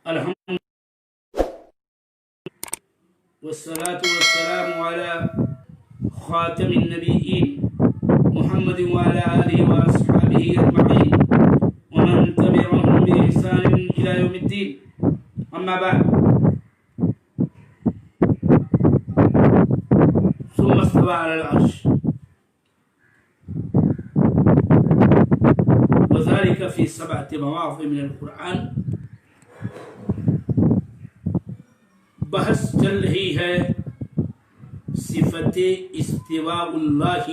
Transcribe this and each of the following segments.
الحمد والصلاة والسلام على خاتم النبيين محمد وعلى آله وأصحابه أجمعين ومن تبعهم بإحسان إلى يوم الدين. أما بعد، ثم استوى على العرش وذلك في 7 مواضع من القرآن. بحث چل رہی ہے صفت استواء اللہ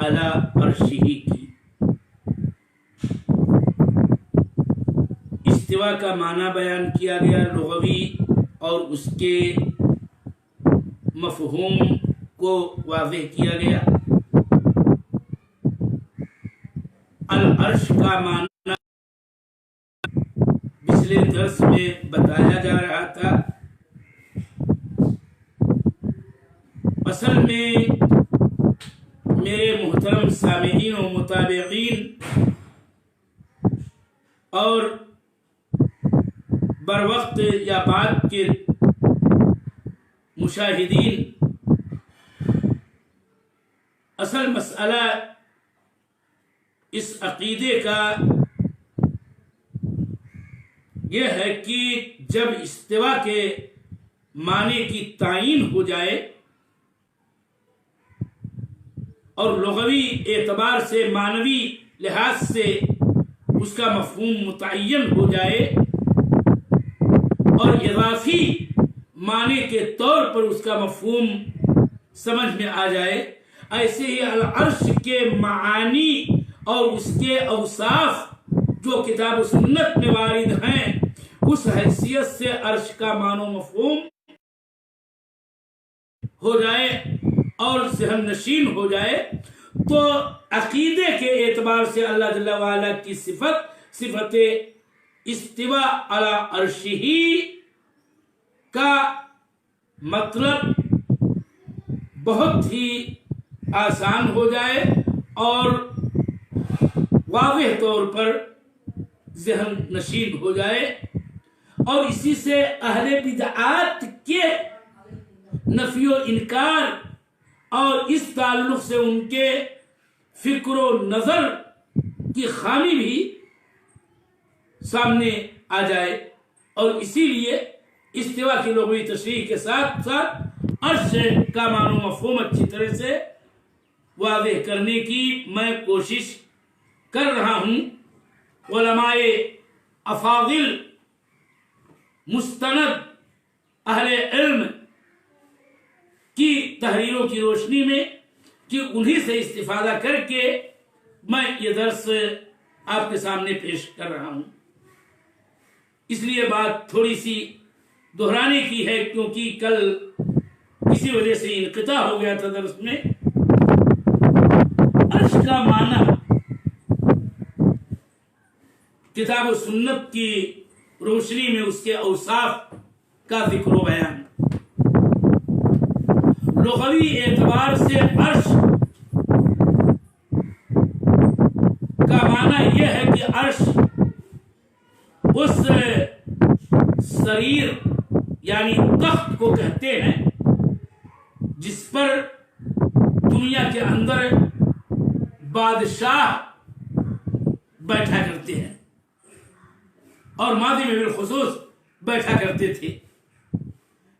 علی عرشہ کی. استواء کا معنی بیان کیا گیا لغوی اور اس کے مفہوم کو واضح کیا گیا. العرش کا معنی پچھلے درس میں بتایا جا رہا تھا. اصل میں میرے محترم سامعین و متابعین اور بر وقت یا بعد کے مشاہدین، اصل مسئلہ اس عقیدے کا یہ ہے کہ جب استوا کے معنی کی تعین ہو جائے اور لغوی اعتبار سے معنوی لحاظ سے اس کا مفہوم متعین ہو جائے اور اضافی معنی کے طور پر اس کا مفہوم سمجھ میں آ جائے، ایسے ہی العرش کے معانی اور اس کے اوصاف جو کتاب و سنت میں وارد ہیں، اس حیثیت سے عرش کا معنی و مفہوم ہو جائے اور ذہن نشین ہو جائے، تو عقیدے کے اعتبار سے اللہ جل وعلا کی صفت استواء علی عرشہ کا مطلب بہت ہی آسان ہو جائے اور واضح طور پر ذہن نشین ہو جائے، اور اسی سے اہل بدعات کے نفی و انکار اور اس تعلق سے ان کے فکر و نظر کی خامی بھی سامنے آ جائے. اور اسی لیے استواء کی لغوی تشریح کے ساتھ ساتھ عرش کا معنی و مفہوم اچھی طرح سے واضح کرنے کی میں کوشش کر رہا ہوں. علماء افاضل مستند اہل علم کی تحریروں کی روشنی میں کہ انہی سے استفادہ کر کے میں یہ درس آپ کے سامنے پیش کر رہا ہوں. اس لیے بات تھوڑی سی دہرانے کی ہے کیونکہ کل کسی وجہ سے انقطاع ہو گیا تھا درس میں. عرش کا معنی کتاب و سنت کی روشنی میں اس کے اوصاف کا ذکر و بیان. لغوی اعتبار سے عرش کا معنی یہ ہے کہ عرش اس سریر یعنی تخت کو کہتے ہیں جس پر دنیا کے اندر بادشاہ بیٹھا کرتے ہیں اور ماضی میں بالخصوص بیٹھا کرتے تھے.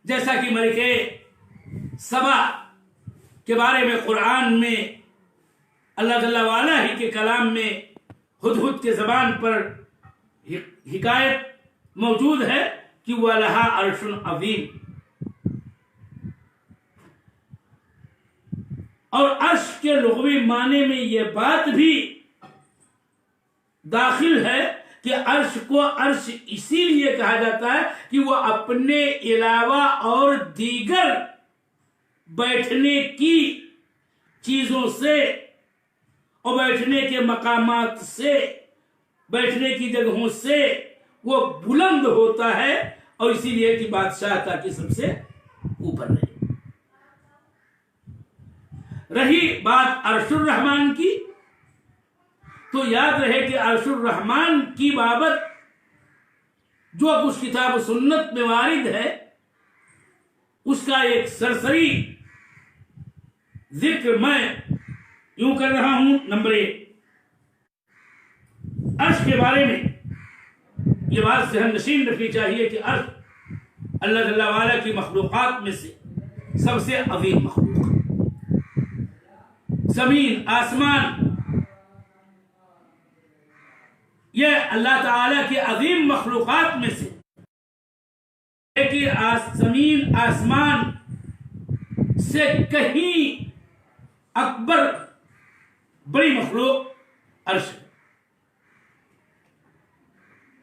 جیسا کہ ملکہ سبا کے بارے میں قرآن میں اللہ جل وعلا ہی کے کلام میں ہدہد کے زبان پر حکایت موجود ہے کہ وَلَهَا عَرْشٌ عَظِيمٌ. اور عرش کے لغوی معنی میں یہ بات بھی داخل ہے کہ عرش کو عرش اسی لیے کہا جاتا ہے کہ وہ اپنے علاوہ اور دیگر بیٹھنے کی چیزوں سے اور بیٹھنے کے مقامات سے، بیٹھنے کی جگہوں سے وہ بلند ہوتا ہے، اور اسی لیے کہ بادشاہ تاکہ سب سے اوپر رہے. رہی بات عرش الرحمن کی، تو یاد رہے کہ عرش الرحمن کی بابت جو کچھ کتاب و سنت میں وارد ہے اس کا ایک سرسری ذکر میں یوں کر رہا ہوں۔ نمبر 1، عرش کے بارے میں یہ بات ذہن نشین رکھنی چاہیے کہ عرش اللہ جل وعلا کی مخلوقات میں سے سب سے عظیم مخلوق ہے۔ زمین، آسمان، یہ اللہ تعالی کی عظیم مخلوقات میں سے لیکن زمین آسمان سے کہیں اکبر بڑی مخلوق عرش ہے۔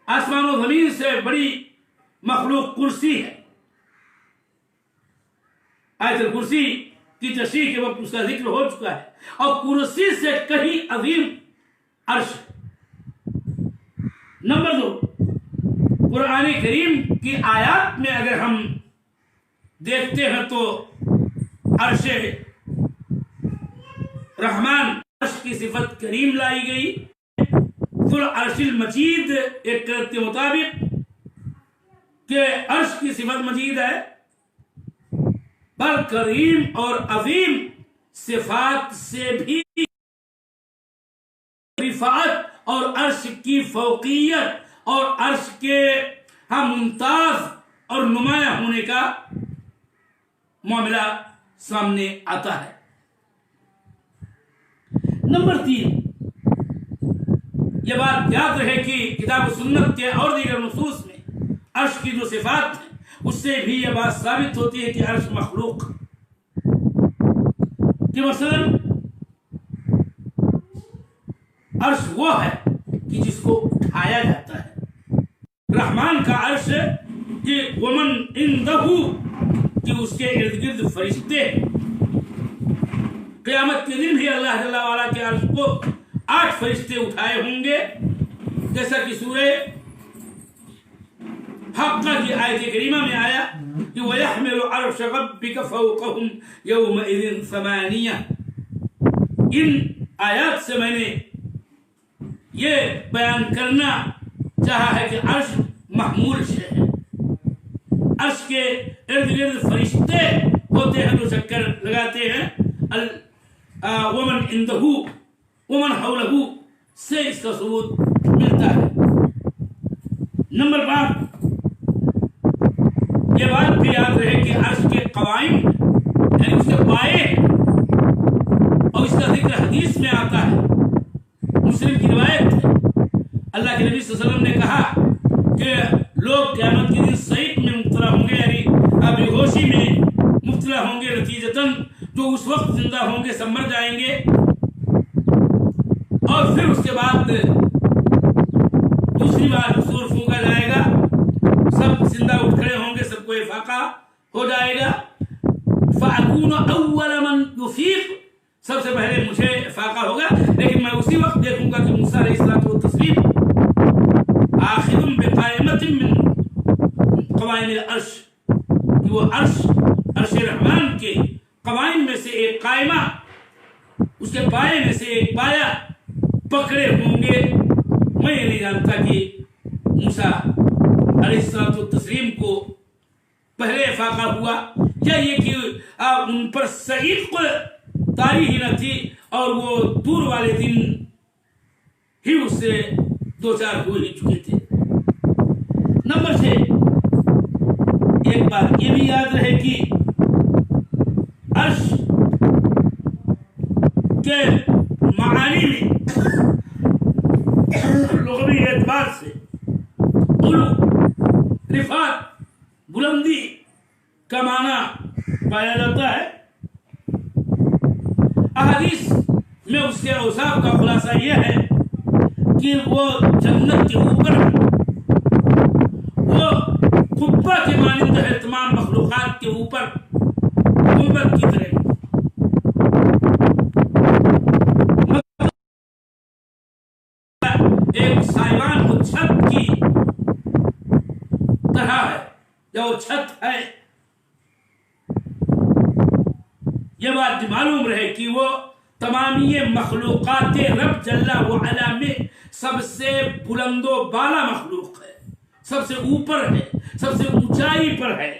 آسمان و زمین سے بڑی مخلوق کرسی ہے۔ آیت الکرسی کی تشریح کے وقت اس کا ذکر ہو چکا ہے، اور کرسی سے کہیں عظیم عرش ہے۔ نمبر 2، قرآن کریم کی آیات میں اگر ہم دیکھتے ہیں تو عرش رحمان، عرش کی صفت کریم لائی گئی۔ ذو العرش المجید ایک قرأت کے مطابق کہ عرش کی صفت مجید ہے، بل کریم اور عظیم صفات سے بھی رفعت اور عرش کی فوقیت اور عرش کے ممتاز اور نمایاں ہونے کا معاملہ سامنے آتا ہے۔ نمبر 3، یہ بات یاد رہے کہ کتاب و سنت کے اور دیگر نصوص میں عرش کی جو صفات ہیں اس سے بھی یہ بات ثابت ہوتی ہے کہ عرش مخلوق، کہ مثلا عرش وہ ہے کہ جس کو اٹھایا جاتا ہے۔ رحمان کا عرش کہ ومن عنده، کہ اس کے ارد گرد فرشتے، قیامت کے دن بھی اللہ جل وعلا کے عرش کو 8 فرشتے اٹھائے ہوں گے، جیسا کہ سورہ حقہ کی آیت کریمہ میں آیا کہ وَيَحْمِلُ عَرْشَ رَبِّكَ فَوْقَهُمْ يَوْمَئِذٍ ثَمَانِيَةٌ۔ ان آیات سے میں نے یہ بیان کرنا چاہا ہے کہ عرش محمول شے ہے۔ عرش کے ارد گرد فرشتے ہوتے ہیں جو چکر لگاتے ہیں۔ ومن عنده ومن حوله سے اس کا ثبوت ملتا ہے۔ نمبر 5، یہ بات بھی یاد رہے کہ عرش کے قوائم یعنی اس کے پائے، اور اس کا ذکر حدیث میں آتا ہے۔ مسلم کی روایت ہے، اللہ کے نبی صلی اللہ علیہ وسلم نے کہا کہ لوگ قیامت کے دن صعق میں مبتلا ہوں گے، یعنی بے ہوشی میں مبتلا ہوں گے، نتیجتاً جو اس وقت زندہ ہوں گے سب مر جائیں گے، اور پھر اس کے بعد دوسری بار سور پھونکا جائے گا، سب زندہ اٹھ کھڑے ہوں گے، سب کو افاقہ ہو جائے گا۔ فَأَكُونُ أَوَّلَ مَنْ يُفِيقُ، سب سے پہلے مجھے افاقہ ہوگا، لیکن میں اسی وقت دیکھوں گا کہ موسیٰ علیہ السلام و تسلیم آخذ بقائمة من قوائم العرش، کہ وہ عرش رحمان کے قوائم میں سے ایک قائمہ، اس کے پائے میں سے ایک پایا پکڑے ہوں گے۔ میں یہ نہیں جانتا کہ موسیٰ علیہ السلام و تسلیم کو پہلے افاقہ ہوا یا یہ کہ ان پر صعق طاری ہی نہ تھی اور وہ دور والے دن ہی اس سے 2-4 ہو ہی چکے تھے۔ نمبر 6، ایک بات یہ بھی یاد رہے کہ عرش کے معانی میں لغوی اعتبار سے علو، رفعت، بلندی کا معنی پایا جاتا ہے۔ احادیث میں اس کے اوصاف کا خلاصہ یہ ہے کہ وہ جنت کے اوپر، وہ قبہ کے مانند ہے، تمام مخلوقات کے اوپر گنبد کی طرح، ایک سائبان کو چھت کی طرح ہے، یا وہ چھت ہے۔ یہ بات معلوم رہے کہ وہ تمامی مخلوقات رب جل وعلا میں سب سے بلند و بالا مخلوق ہے، سب سے اوپر ہے، سب سے اونچائی پر ہے۔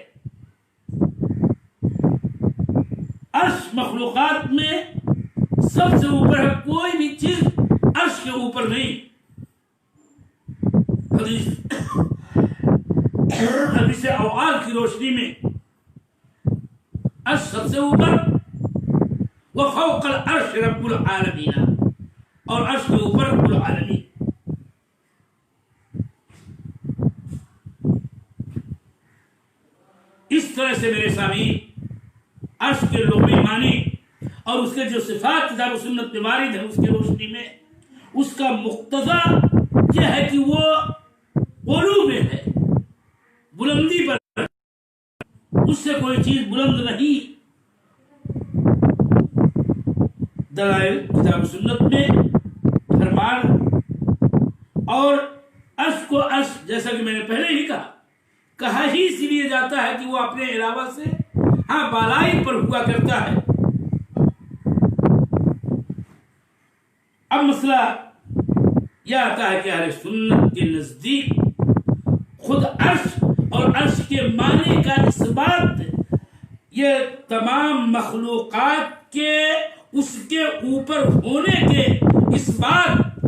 عرش مخلوقات میں سب سے اوپر ہے، کوئی بھی چیز عرش کے اوپر نہیں۔ حدیث اوعال کی روشنی میں عرش سب سے اوپر، وفوق العرش رب العالمین، اور عرش کے اوپر رب العالمین۔ اس طرح سے میرے سامعین عرش کے لغوی معنی اور اس کے جو صفات کتاب و سنت میں وارد ہے اس کی روشنی میں اس کا مقتضا یہ ہے کہ وہ علو میں ہے، بلندی پر، اس سے کوئی چیز بلند نہیں۔ دلائل کتاب و سنت میں فرمان، اور عرش کو عرش جیسا کہ میں نے پہلے ہی کہا ہی اسی لیے جاتا ہے کہ وہ اپنے علاوہ سے بالائی پر ہوا کرتا ہے۔ اب مسئلہ یہ آتا ہے کہ اہل سنت کے نزدیک خود عرش اور عرش کے معنی کا اثبات یہ تمام مخلوقات کے اس کے اوپر ہونے کے اثبات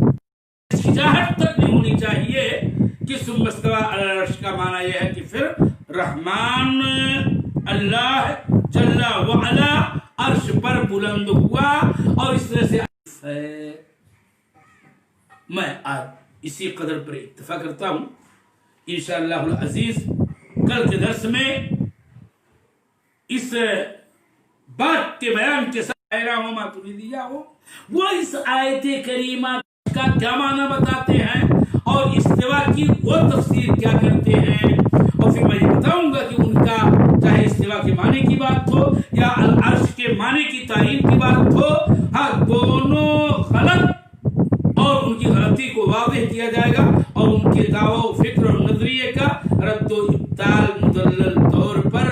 ہچکچاہٹ تک نہیں ہونی چاہیے کہ ثم استوى علی العرش کا معنی یہ ہے کہ پھر رحمان اللہ جل وعلا عرش پر بلند ہوا، اور اس طرح سے میں آج اسی قدر پر اتفاق کرتا ہوں۔ انشاءاللہ العزیز کل کے درس میں اس بات کے بیان کے ساتھ ماتریدیہ ہو وہ اس آیت کریمہ کا کیا معنی بتاتے ہیں اور استوا کی وہ تفسیر کیا کرتے ہیں، اور پھر میں یہ بتاؤں گا کہ ان کا چاہے استوا کے معنی کی بات ہو یا العرش کے معنی کی تعین کی بات ہو، دونوں غلط، اور ان کی غلطی کو واضح کیا جائے گا اور ان کے دعوی فکر اور نظریے کا رد و ابطال مدلل طور پر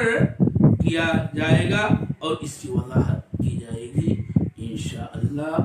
کیا جائے گا اور اس کی وضاحت کی جائے گی انشاءاللہ۔